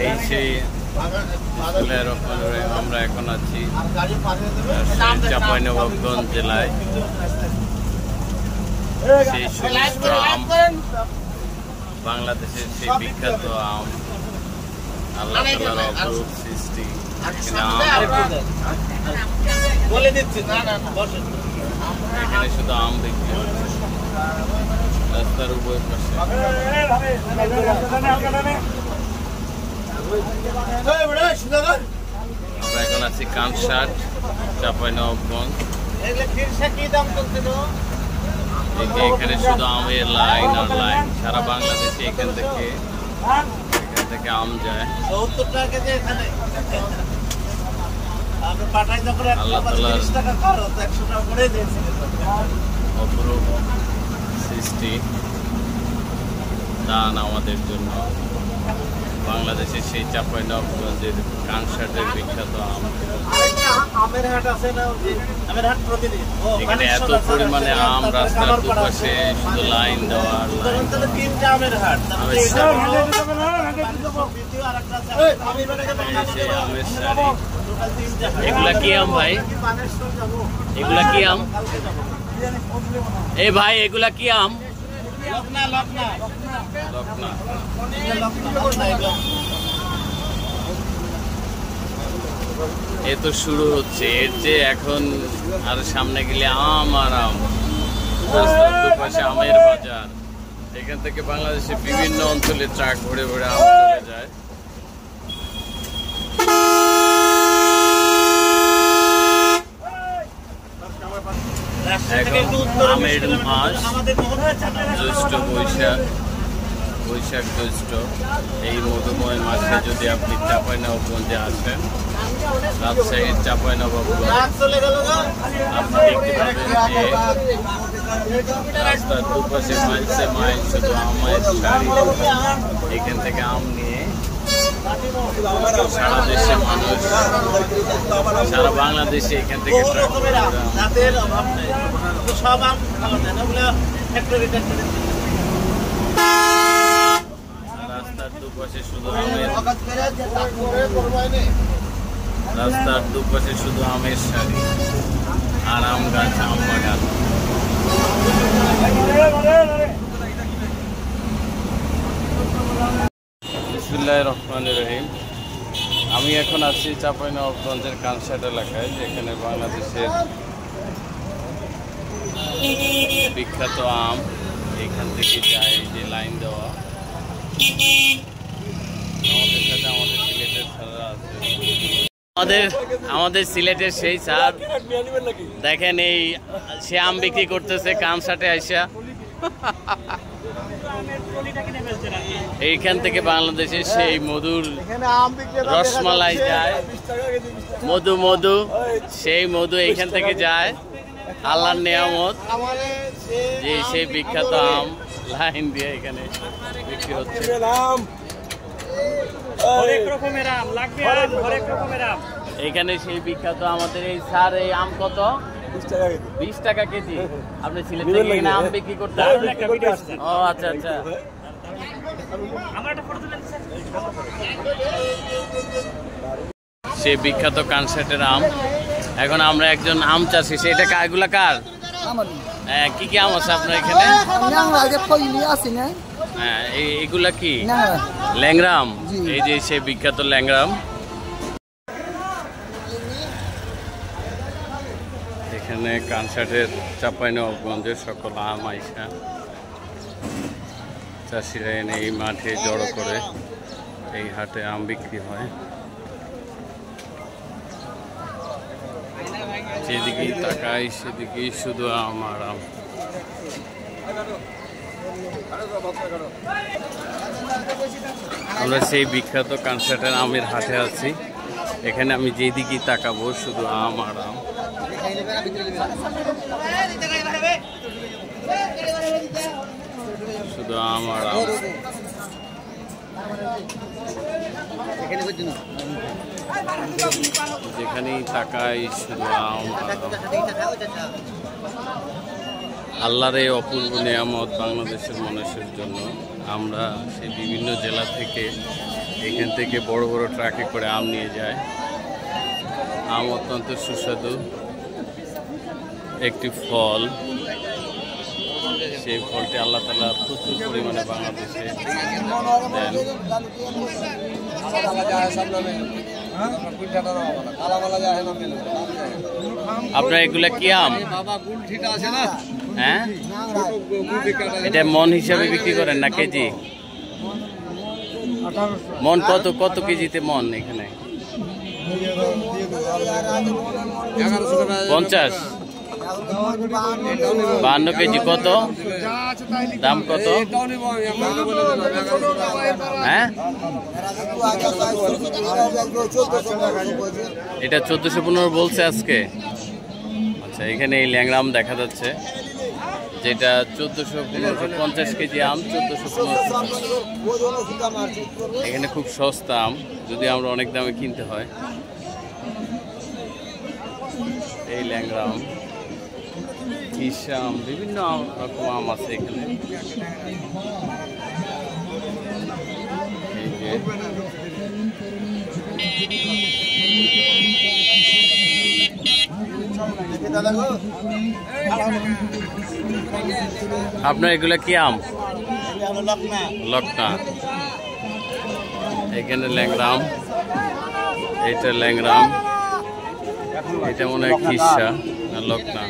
এই সেই আমরা এখন আছি চাঁপাইনবাবগঞ্জ জেলায়। সেই সুমিষ্ট আম, বাংলাদেশের সেই বিখ্যাত আম, আল্লাহ তাআলার অপরূপ সৃষ্টি। এখানে শুধু আম বিক্রি হচ্ছে রাস্তার উভয় পাশে। আমরা এখন আছি কানসাট, চাঁপাইনবাবগঞ্জ। এখানে শুধু আমের লাইন আর লাইন। সারা বাংলাদেশে এখান থেকে আম যায়। আল্লাহ তাআলার অপরূপ সৃষ্টি দান আমাদের জন্য। বাংলাদেশের সেই চাঁপাইনবাবগঞ্জের কানসাটের বিখ্যাত আম। এখানে এত পরিমাণে আম, রাস্তার দুপাশে শুধু লাইন দেওয়া। আমের শাড়ি। এগুলা কি আম ভাই? এগুলা কি আম? এই ভাই এগুলা কি আম? এ তো শুরু হচ্ছে, এর যে এখন আর সামনে গেলে আম আর আম। রাস্তার দুপাশে আমের বাজার। এখান থেকে বাংলাদেশের বিভিন্ন অঞ্চলে ট্রাক ভরে ভরে আম চলে যায়। এখন আমের মাস, জ্যৈষ্ঠ বৈশাখ জ্যৈষ্ঠ। এই মধুময় মাসে যদি আপনি চাঁপাইনবাবগঞ্জে আসেন, রাজশাহীর চাঁপাইনবাবগঞ্জ, আপনি দেখতে পাবেন যে রাস্তার দুপাশে মাইলসে মাইল শুধু আমের শাড়ি। এখান থেকে আম নিয়ে সারা দেশের মানুষ, সারা বাংলাদেশে এখান থেকে রাস্তার দুপাশে শুধু আমের শাড়ি আর আম গাছ, আম বাগান। বিসমিল্লাহির রহমানির রহিম। আমি এখন আছি চাঁপাইনবাবগঞ্জের কানসাট এলাকায়, যেখানে বাংলাদেশের বিখ্যাত আম এখান থেকে যায়। যে লাইন দেওয়া, আমাদের সাথে আমাদের সিলেটের স্যাররা আছে। আমাদের সিলেটের সেই স্যার দেখেন, এই সে আম বিক্রি করতেছে কানসাটে আইসা। এইখান থেকে বাংলাদেশের সেই মধুর রসমালাই যায়, মধু সেই মধু এইখান থেকে যায়। আল্লাহর নিয়ামত, যে সেই বিখ্যাত আম লাইন দিয়ে এখানে বিক্রি হচ্ছে। এখানে সেই বিখ্যাত আমাদের এই স্যার, এই আম কত? 20 টাকা কেজি। আপনি সিলেট থেকে এখানে আম বিক্রি করতে? ও আচ্ছা আচ্ছা। সে বিখ্যাত কানসাটের আম। এখন আমরা একজন আম চাষি, সেটা এগুলা কার? কি কি আম আছে আপনার এখানে? হ্যাঁ, এগুলা কি? ল্যাংড়া আম। এই যে সে বিখ্যাত ল্যাংড়া আম। এখানে কানসাটের চাঁপাইনবাবগঞ্জের সকল আম আইসা চাষিরা এনে এই মাঠে জড়ো করে এই হাটে আম বিক্রি হয়। যেদিকেই তাকাই সেদিকেই শুধু আম আর আম। আমরা সেই বিখ্যাত কানসাটের আমের হাটে আছি। এখানে আমি যেদিকেই তাকাবো শুধু আম আর আম। শুধু আম আর আম। যেখানেই তাকাই শুধু আম আর আম। আল্লাহর এই অপূর্ব নিয়ামত বাংলাদেশের মানুষের জন্য আমরা সেই বিভিন্ন জেলা থেকে এখান থেকে বড় বড় ট্রাকে করে আম নিয়ে যায়। আম অত্যন্ত সুস্বাদু একটি ফল। সেই ফলটি আল্লাহ তাআলা প্রচুর পরিমাণে বাংলাদেশে দেন। আপনার এগুলা কি আম? হ্যাঁ, এটা মন হিসাবে বিক্রি করেন না কেজি? মন কত কত কেজিতে মন এখানে? 50 52 কেজি। কত দাম? কত? হ্যাঁ, এটা 1415 বলছে আজকে। আচ্ছা, এখানে এই ল্যাংড়া আম দেখা যাচ্ছে যেটা 1450 কেজি আম 1415। এখানে খুব সস্তা আম, যদি আমরা অনেক দামে কিনতে হয়। এই ল্যাংড়া আম, কিসা আম, বিভিন্ন রকম আম আছে এখানে। আপনার এগুলা কি আম? লকনা। এখানে ল্যাংড়া আম, এইটা ল্যাংড়া আম, এটা মনে হয় কিসা না লকনা।